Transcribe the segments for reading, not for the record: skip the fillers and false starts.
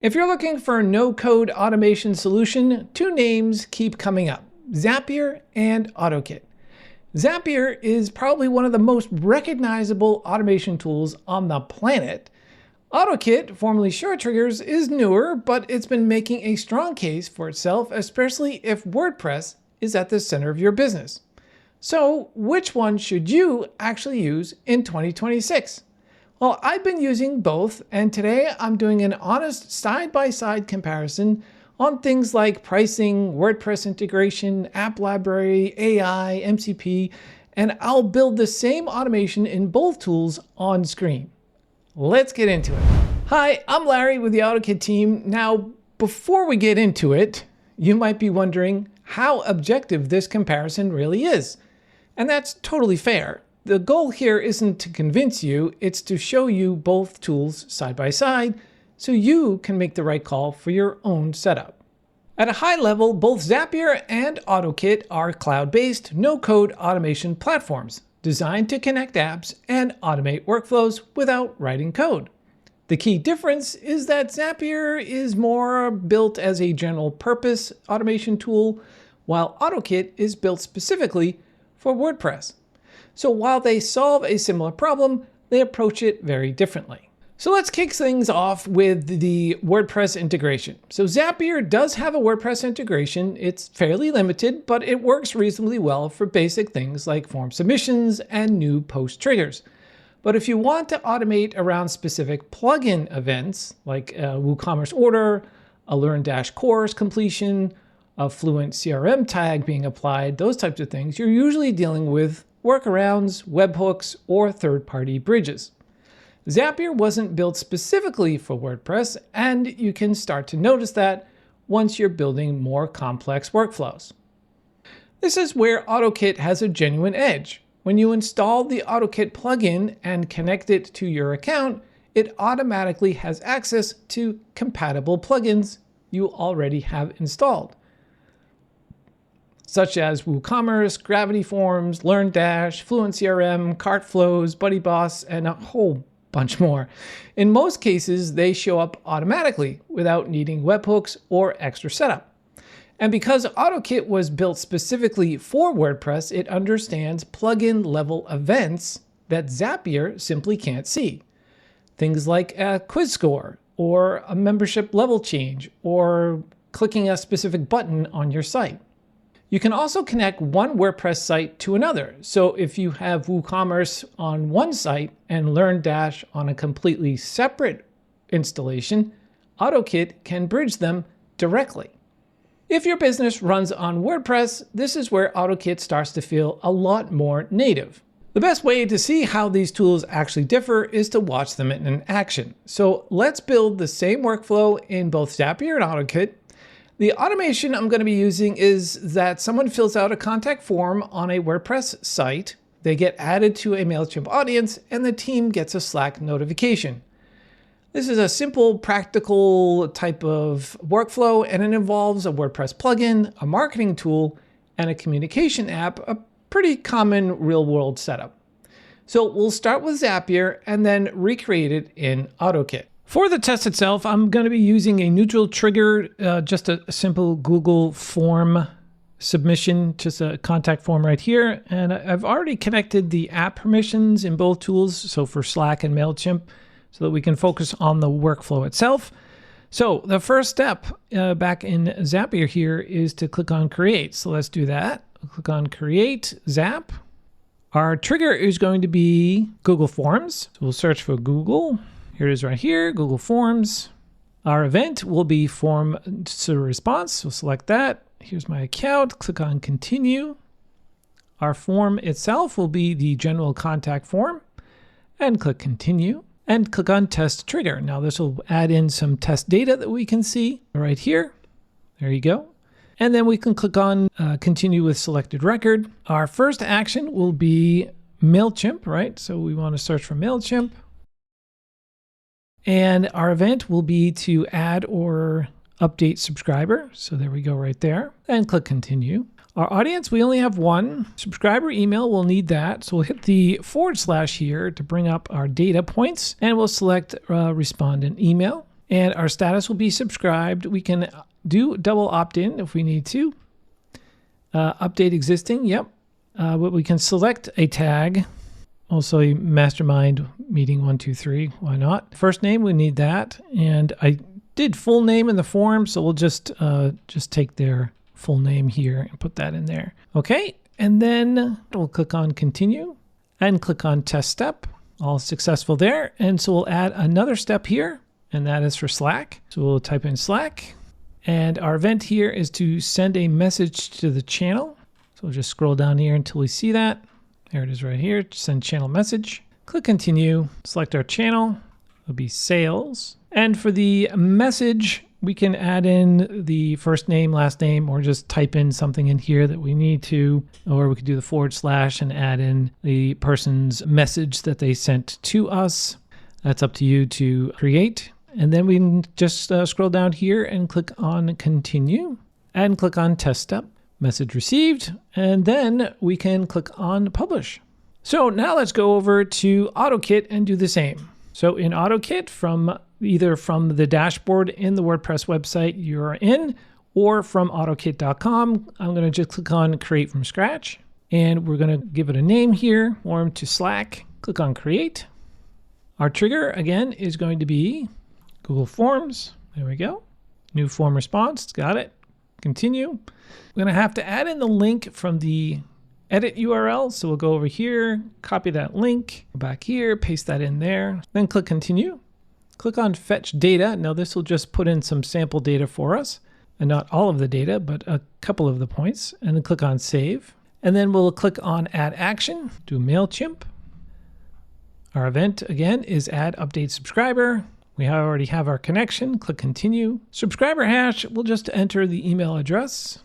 If you're looking for a no-code automation solution, two names keep coming up: Zapier and OttoKit. Zapier is probably one of the most recognizable automation tools on the planet. OttoKit, formerly SureTriggers, is newer, but it's been making a strong case for itself, especially if WordPress is at the center of your business. So which one should you actually use in 2026? Well, I've been using both, and today I'm doing an honest side-by-side comparison on things like pricing, WordPress integration, app library, AI, MCP, and I'll build the same automation in both tools on screen. Let's get into it. Hi, I'm Larry with the OttoKit team. Now, before we get into it, you might be wondering how objective this comparison really is. And that's totally fair. The goal here isn't to convince you, it's to show you both tools side by side so you can make the right call for your own setup. At a high level, both Zapier and OttoKit are cloud-based, no-code automation platforms designed to connect apps and automate workflows without writing code. The key difference is that Zapier is more built as a general-purpose automation tool, while OttoKit is built specifically for WordPress. So while they solve a similar problem, they approach it very differently. So let's kick things off with the WordPress integration. So Zapier does have a WordPress integration. It's fairly limited, but it works reasonably well for basic things like form submissions and new post triggers. But if you want to automate around specific plugin events like a WooCommerce order, a Learn Dash course completion, a Fluent CRM tag being applied, those types of things, you're usually dealing with workarounds, webhooks, or third-party bridges. Zapier wasn't built specifically for WordPress, and you can start to notice that once you're building more complex workflows. This is where OttoKit has a genuine edge. When you install the OttoKit plugin and connect it to your account, it automatically has access to compatible plugins you already have installed, such as WooCommerce, Gravity Forms, Learn Dash, Fluent CRM, Cart Flows, BuddyBoss, and a whole bunch more. In most cases, they show up automatically without needing webhooks or extra setup. And because OttoKit was built specifically for WordPress, it understands plugin level events that Zapier simply can't see. Things like a quiz score, or a membership level change, or clicking a specific button on your site. You can also connect one WordPress site to another. So if you have WooCommerce on one site and Learn Dash on a completely separate installation, OttoKit can bridge them directly. If your business runs on WordPress, this is where OttoKit starts to feel a lot more native. The best way to see how these tools actually differ is to watch them in action. So let's build the same workflow in both Zapier and OttoKit. The automation I'm going to be using is that someone fills out a contact form on a WordPress site, they get added to a MailChimp audience, and the team gets a Slack notification. This is a simple, practical type of workflow, and it involves a WordPress plugin, a marketing tool, and a communication app, a pretty common real-world setup. So we'll start with Zapier and then recreate it in OttoKit. For the test itself, I'm going to be using a neutral trigger, just a simple Google form submission, just a contact form right here. And I've already connected the app permissions in both tools, so for Slack and MailChimp, so that we can focus on the workflow itself. So the first step back in Zapier here is to click on Create. So let's do that. We'll click on Create Zap. Our trigger is going to be Google Forms. So we'll search for Google. Here it is right here, Google Forms. Our event will be form to response. We'll select that. Here's my account. Click on Continue. Our form itself will be the general contact form. And click Continue. And click on Test Trigger. Now this will add in some test data that we can see right here. There you go. And then we can click on Continue with Selected Record. Our first action will be MailChimp, right? So we want to search for MailChimp. And our event will be to add or update subscriber. So there we go right there. And click Continue. Our audience, we only have one. Subscriber email, we'll need that. So we'll hit the / here to bring up our data points. And we'll select respondent email. And our status will be subscribed. We can do double opt-in if we need to. Update existing, yep. But we can select a tag. Also a mastermind meeting 123, why not? First name, we need that. And I did full name in the form, so we'll just take their full name here and put that in there. Okay, and then we'll click on continue and click on test step. All successful there. And so we'll add another step here, and that is for Slack. So we'll type in Slack. And our event here is to send a message to the channel. So we'll just scroll down here until we see that. There it is right here, send channel message. Click continue, select our channel. It'll be sales. And for the message, we can add in the first name, last name, or just type in something in here that we need to, or we could do the / and add in the person's message that they sent to us. That's up to you to create. And then we can just scroll down here and click on continue and click on test step, message received, and then we can click on publish. So now let's go over to OttoKit and do the same. So in OttoKit, either from the dashboard in the WordPress website you're in, or from ottokit.com, I'm going to just click on create from scratch, and we're going to give it a name here, form to Slack, click on create. Our trigger again is going to be Google Forms. There we go. New form response, got it. Continue. We're going to have to add in the link from the edit URL. So we'll go over here, copy that link, go back here, paste that in there, then click continue. Click on fetch data. Now this will just put in some sample data for us, and not all of the data, but a couple of the points, and then click on save. And then we'll click on add action, do MailChimp. Our event again is add update subscriber. We already have our connection, click continue. Subscriber hash, we'll just enter the email address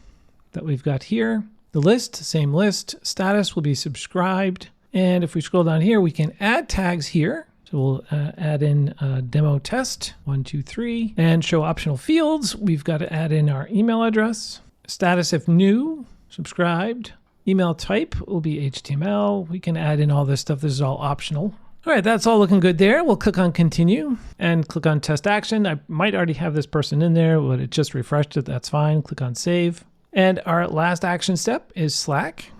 that we've got here. The list, same list. Status will be subscribed. And if we scroll down here, we can add tags here. So we'll add in demo test 1, 2, 3 and show optional fields. We've got to add in our email address. Status if new, subscribed. Email type will be HTML. We can add in all this stuff. This is all optional. All right, that's all looking good there. We'll click on continue and click on test action. I might already have this person in there, but it just refreshed it. That's fine. Click on save. And our last action step is Slack.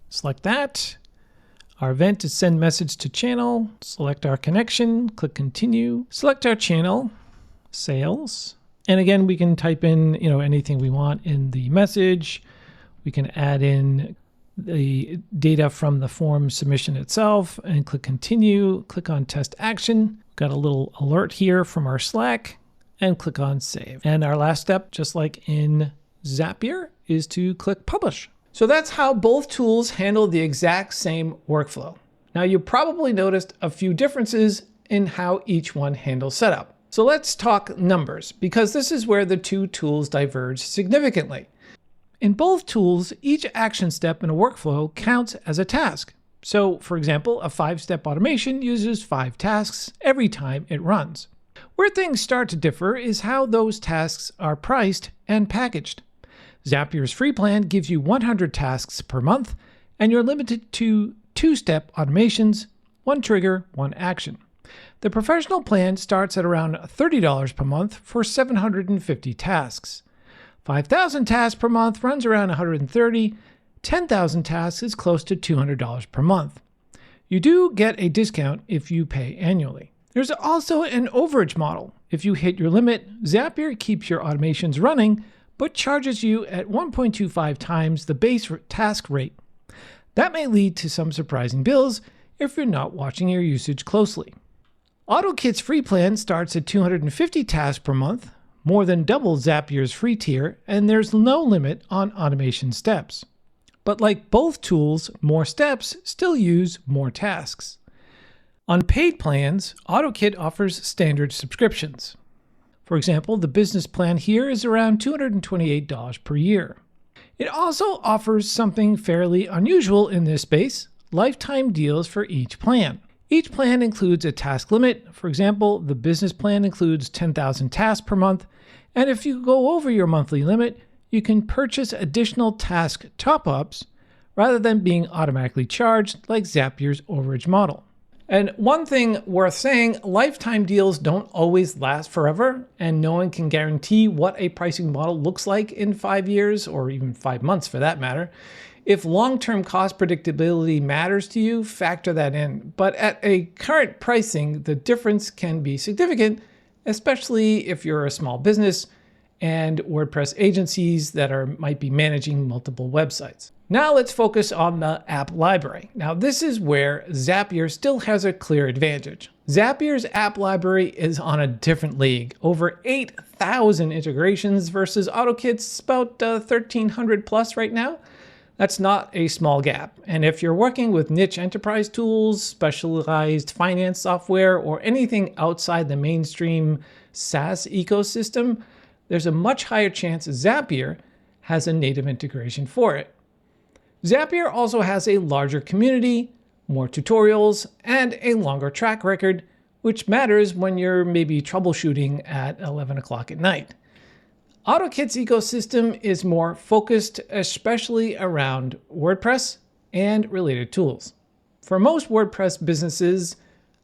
Select that. Our event is send message to channel. Select our connection, click continue. Select our channel, sales. And again, we can type in, anything we want in the message. We can add in the data from the form submission itself and click continue, click on test action. Got a little alert here from our Slack and click on save. And our last step, just like in Zapier, is to click publish. So that's how both tools handle the exact same workflow. Now you probably noticed a few differences in how each one handles setup. So let's talk numbers, because this is where the two tools diverge significantly. In both tools, each action step in a workflow counts as a task. So for example, a 5-step automation uses 5 tasks every time it runs. Where things start to differ is how those tasks are priced and packaged. Zapier's free plan gives you 100 tasks per month, and you're limited to 2-step automations, 1 trigger, 1 action. The professional plan starts at around $30 per month for 750 tasks. 5,000 tasks per month runs around 130. 10,000 tasks is close to $200 per month. You do get a discount if you pay annually. There's also an overage model. If you hit your limit, Zapier keeps your automations running, but charges you at 1.25 times the base task rate. That may lead to some surprising bills if you're not watching your usage closely. OttoKit's free plan starts at 250 tasks per month, more than double Zapier's free tier, and there's no limit on automation steps. But like both tools, more steps still use more tasks. On paid plans, OttoKit offers standard subscriptions. For example, the business plan here is around $228 per year. It also offers something fairly unusual in this space, lifetime deals for each plan. Each plan includes a task limit. For example, the business plan includes 10,000 tasks per month, and if you go over your monthly limit, you can purchase additional task top-ups rather than being automatically charged like Zapier's overage model. And one thing worth saying, lifetime deals don't always last forever, and no one can guarantee what a pricing model looks like in 5 years, or even 5 months for that matter. If long-term cost predictability matters to you, factor that in. But at a current pricing, the difference can be significant, especially if you're a small business and WordPress agencies that might be managing multiple websites. Now let's focus on the app library. Now this is where Zapier still has a clear advantage. Zapier's app library is on a different league. Over 8,000 integrations versus OttoKit's about 1,300 plus right now. That's not a small gap. And if you're working with niche enterprise tools, specialized finance software, or anything outside the mainstream SaaS ecosystem, there's a much higher chance Zapier has a native integration for it. Zapier also has a larger community, more tutorials, and a longer track record, which matters when you're maybe troubleshooting at 11 o'clock at night. OttoKit's ecosystem is more focused, especially around WordPress and related tools. For most WordPress businesses,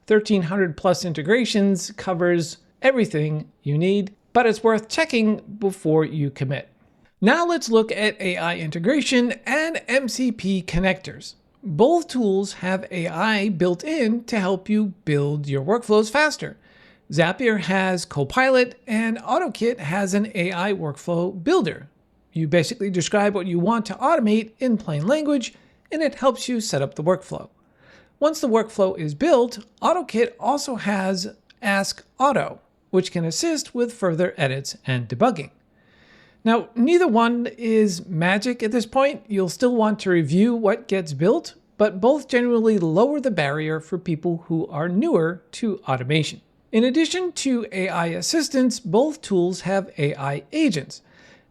1,300 plus integrations covers everything you need, but it's worth checking before you commit. Now let's look at AI integration and MCP connectors. Both tools have AI built in to help you build your workflows faster. Zapier has Copilot and OttoKit has an AI workflow builder. You basically describe what you want to automate in plain language, and it helps you set up the workflow. Once the workflow is built, OttoKit also has Ask Otto, which can assist with further edits and debugging. Now, neither one is magic at this point. You'll still want to review what gets built, but both generally lower the barrier for people who are newer to automation. In addition to AI assistants, both tools have AI agents.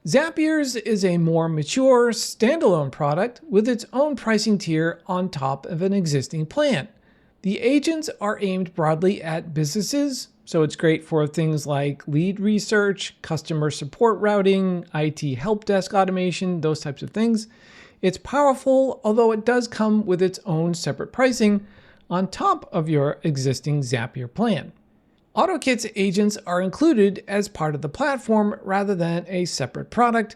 Zapier's is a more mature, standalone product with its own pricing tier on top of an existing plan. The agents are aimed broadly at businesses, so it's great for things like lead research, customer support routing, IT help desk automation, those types of things. It's powerful, although it does come with its own separate pricing on top of your existing Zapier plan. OttoKit's agents are included as part of the platform rather than a separate product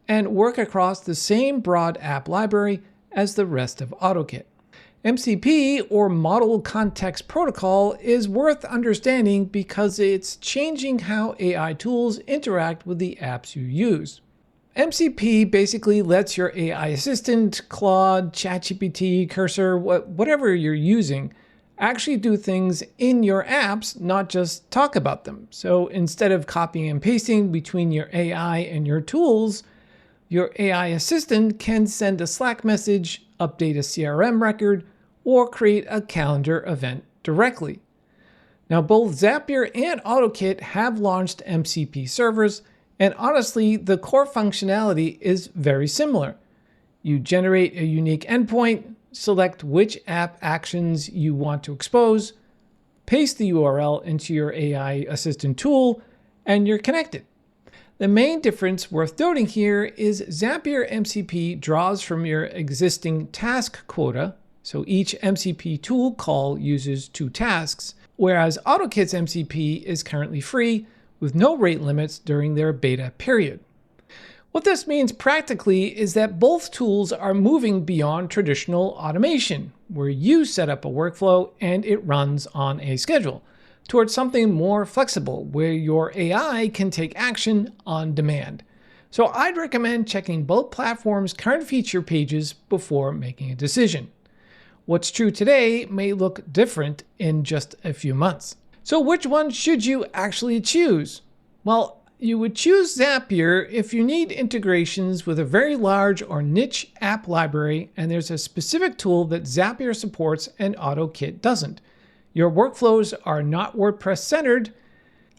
and work across the same broad app library as the rest of OttoKit. MCP, or Model Context Protocol, is worth understanding because it's changing how AI tools interact with the apps you use. MCP basically lets your AI assistant, Claude, ChatGPT, Cursor, whatever you're using, actually do things in your apps, not just talk about them. So instead of copying and pasting between your AI and your tools, your AI assistant can send a Slack message, update a CRM record, or create a calendar event directly. Now, both Zapier and OttoKit have launched MCP servers, and honestly, the core functionality is very similar. You generate a unique endpoint, select which app actions you want to expose, paste the URL into your AI assistant tool, and you're connected. The main difference worth noting here is Zapier MCP draws from your existing task quota, so each MCP tool call uses 2 tasks, whereas OttoKit's MCP is currently free with no rate limits during their beta period. What this means practically is that both tools are moving beyond traditional automation, where you set up a workflow and it runs on a schedule, towards something more flexible, where your AI can take action on demand. So I'd recommend checking both platforms' current feature pages before making a decision. What's true today may look different in just a few months. So which one should you actually choose? Well, you would choose Zapier if you need integrations with a very large or niche app library and there's a specific tool that Zapier supports and OttoKit doesn't. Your workflows are not WordPress centered,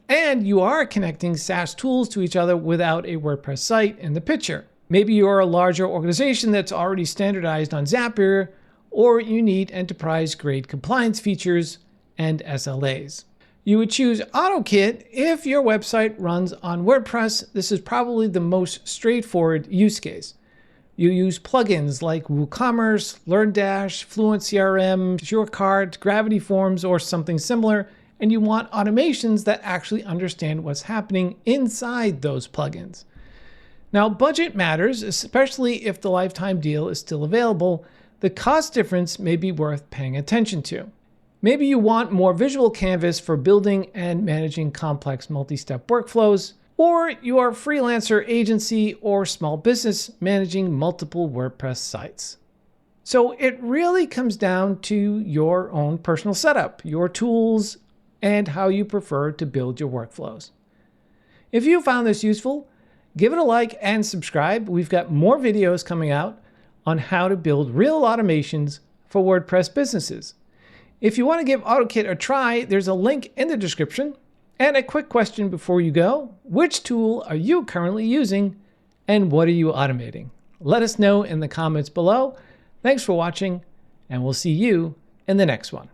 and you are connecting SaaS tools to each other without a WordPress site in the picture. Maybe you're a larger organization that's already standardized on Zapier, or you need enterprise-grade compliance features and SLAs. You would choose OttoKit if your website runs on WordPress. This is probably the most straightforward use case. You use plugins like WooCommerce, LearnDash, Fluent CRM, SureCart, Gravity Forms, or something similar, and you want automations that actually understand what's happening inside those plugins. Now, budget matters, especially if the lifetime deal is still available. The cost difference may be worth paying attention to. Maybe you want more visual canvas for building and managing complex multi-step workflows, or you are a freelancer, agency, or small business managing multiple WordPress sites. So it really comes down to your own personal setup, your tools, and how you prefer to build your workflows. If you found this useful, give it a like and subscribe. We've got more videos coming out on how to build real automations for WordPress businesses. If you want to give OttoKit a try, there's a link in the description. And a quick question before you go: which tool are you currently using and what are you automating? Let us know in the comments below. Thanks for watching, and we'll see you in the next one.